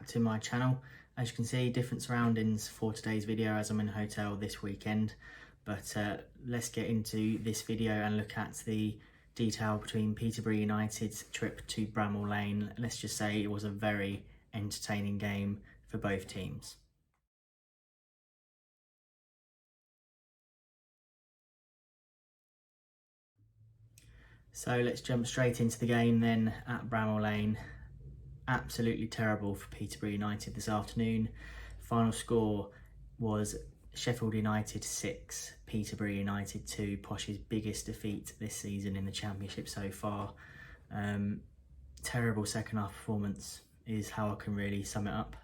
back to my channel. As you can see, different surroundings for today's video as I'm in a hotel this weekend. But let's get into this video and look at the detail between Peterborough United's trip to Bramall Lane. Let's just say it was a very entertaining game for both teams. So let's jump straight into the game then at Bramall Lane. Absolutely terrible for Peterborough United this afternoon. Final score was Sheffield United 6, Peterborough United 2, Posh's biggest defeat this season in the Championship so far. Terrible second half performance is how I can really sum it up.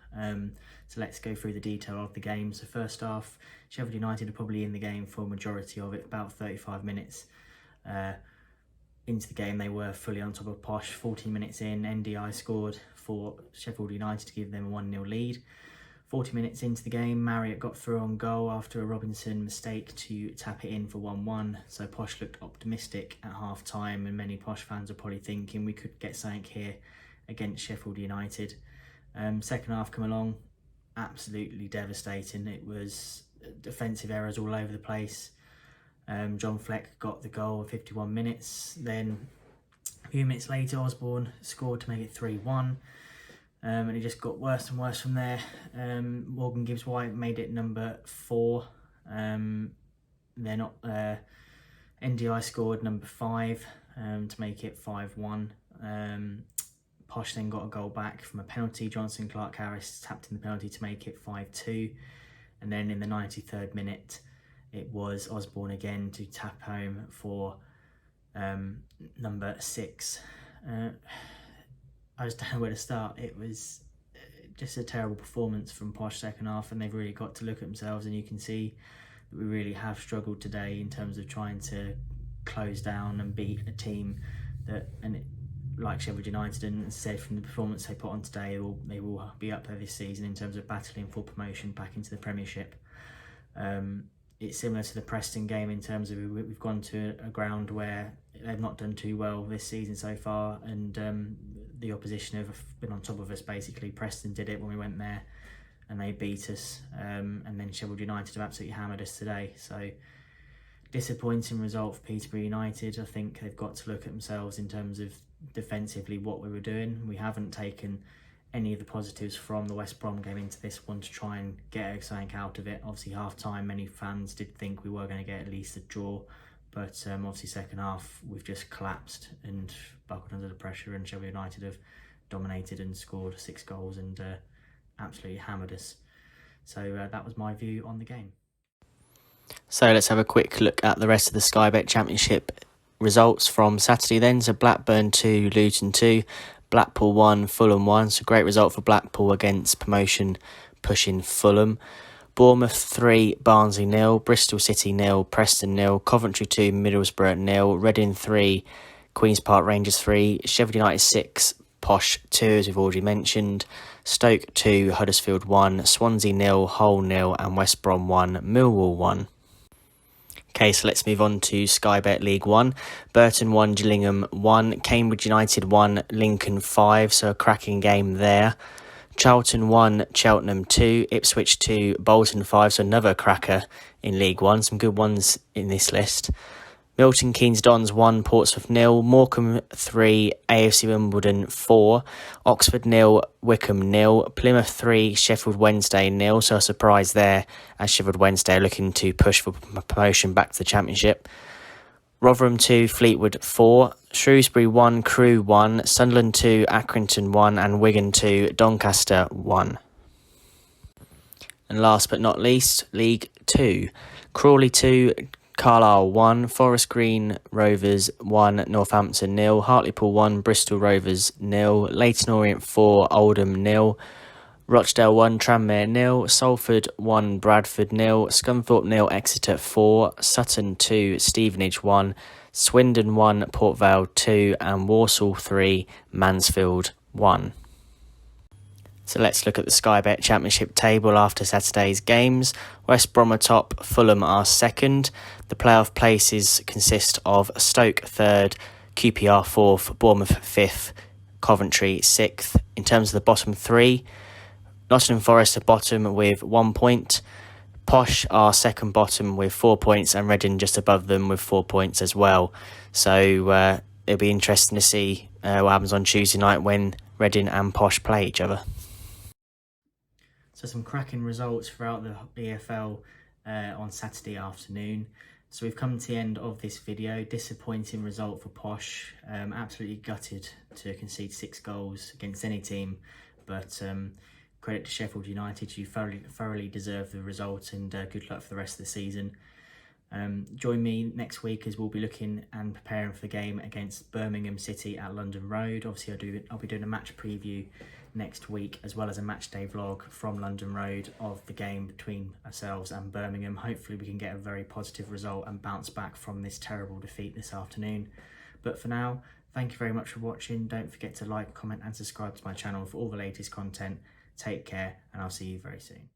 So let's go through the detail of the game. So first half, Sheffield United are probably in the game for a majority of it, about 35 minutes. Into the game, they were fully on top of Posh. 14 minutes in, NDI scored for Sheffield United to give them a 1-0 lead. 40 minutes into the game, Marriott got through on goal after a Robinson mistake to tap it in for 1-1. So Posh looked optimistic at half time, and many Posh fans are probably thinking we could get something here against Sheffield United. Second half come along, absolutely devastating. It was defensive errors all over the place. John Fleck got the goal at 51 minutes. Then a few minutes later, Osborne scored to make it 3-1. And it just got worse and worse from there. Morgan Gibbs-White made it number 4. Then NDI scored number 5 to make it 5-1. Posh then got a goal back from a penalty. Johnson Clark-Harris tapped in the penalty to make it 5-2. And then in the 93rd minute, it was Osborne again to tap home for number 6. I just don't know where to start. It was just a terrible performance from Posh second half, and they've really got to look at themselves, and you can see that we really have struggled today in terms of trying to close down and beat a team that, like Sheffield United, and said from the performance they put on today, they will be up there this season in terms of battling for promotion back into the Premiership. It's similar to the Preston game in terms of we've gone to a ground where they've not done too well this season so far, and the opposition have been on top of us basically. Preston did it when we went there and they beat us, and then Sheffield United have absolutely hammered us today. So disappointing result for Peterborough United. I think they've got to look at themselves in terms of defensively what we were doing. We haven't taken any of the positives from the West Brom game into this one to try and get something out of it. Obviously half time, many fans did think we were going to get at least a draw, but obviously second half we've just collapsed and buckled under the pressure, and Sheffield United have dominated and scored 6 goals and absolutely hammered us. So that was my view on the game. So let's have a quick look at the rest of the Sky Bet Championship results from Saturday then. So Blackburn 2, Luton 2, Blackpool 1, Fulham 1. So great result for Blackpool against promotion pushing Fulham. Bournemouth 3, Barnsley 0, Bristol City 0, Preston 0, Coventry 2, Middlesbrough 0, Reading 3, Queen's Park Rangers 3, Sheffield United 6, Posh 2 as we've already mentioned, Stoke 2, Huddersfield 1, Swansea 0, Hull 0 and West Brom 1, Millwall 1. Okay, so let's move on to Sky Bet League 1. Burton 1, Gillingham 1, Cambridge United 1, Lincoln 5, so a cracking game there. Charlton 1, Cheltenham 2, Ipswich 2, Bolton 5, so another cracker in League 1, some good ones in this list. Milton Keynes Dons 1, Portsmouth 0, Morecambe 3, AFC Wimbledon 4, Oxford 0, Wickham 0, Plymouth 3, Sheffield Wednesday 0, so a surprise there as Sheffield Wednesday are looking to push for promotion back to the Championship. Rotherham 2, Fleetwood 4, Shrewsbury 1, Crewe 1, Sunderland 2, Accrington 1 and Wigan 2, Doncaster 1. And last but not least, League 2, Crawley 2, Carlisle 1, Forest Green Rovers 1, Northampton 0, Hartlepool 1, Bristol Rovers 0, Leyton Orient 4, Oldham 0, Rochdale 1, Tranmere 0, Salford 1, Bradford 0, Scunthorpe 0, Exeter 4, Sutton 2, Stevenage 1, Swindon 1, Port Vale 2 and Walsall 3, Mansfield 1. So let's look at the Sky Bet Championship table after Saturday's games. West Brom are top, Fulham are second. The playoff places consist of Stoke 3rd, QPR 4th, Bournemouth 5th, Coventry 6th. In terms of the bottom 3, Nottingham Forest are bottom with 1 point. Posh are second bottom with 4 points, and Reading just above them with 4 points as well. So it'll be interesting to see what happens on Tuesday night when Reading and Posh play each other. So some cracking results throughout the EFL on Saturday afternoon. So we've come to the end of this video. Disappointing result for Posh. Absolutely gutted to concede 6 goals against any team, but credit to Sheffield United. You thoroughly deserve the result, and good luck for the rest of the season. Join me next week as we'll be looking and preparing for the game against Birmingham City at London Road. Obviously I'll be doing a match preview next week, as well as a match day vlog from London Road of the game between ourselves and Birmingham. Hopefully we can get a very positive result and bounce back from this terrible defeat this afternoon. But for now, thank you very much for watching. Don't forget to like, comment and subscribe to my channel for all the latest content. Take care, and I'll see you very soon.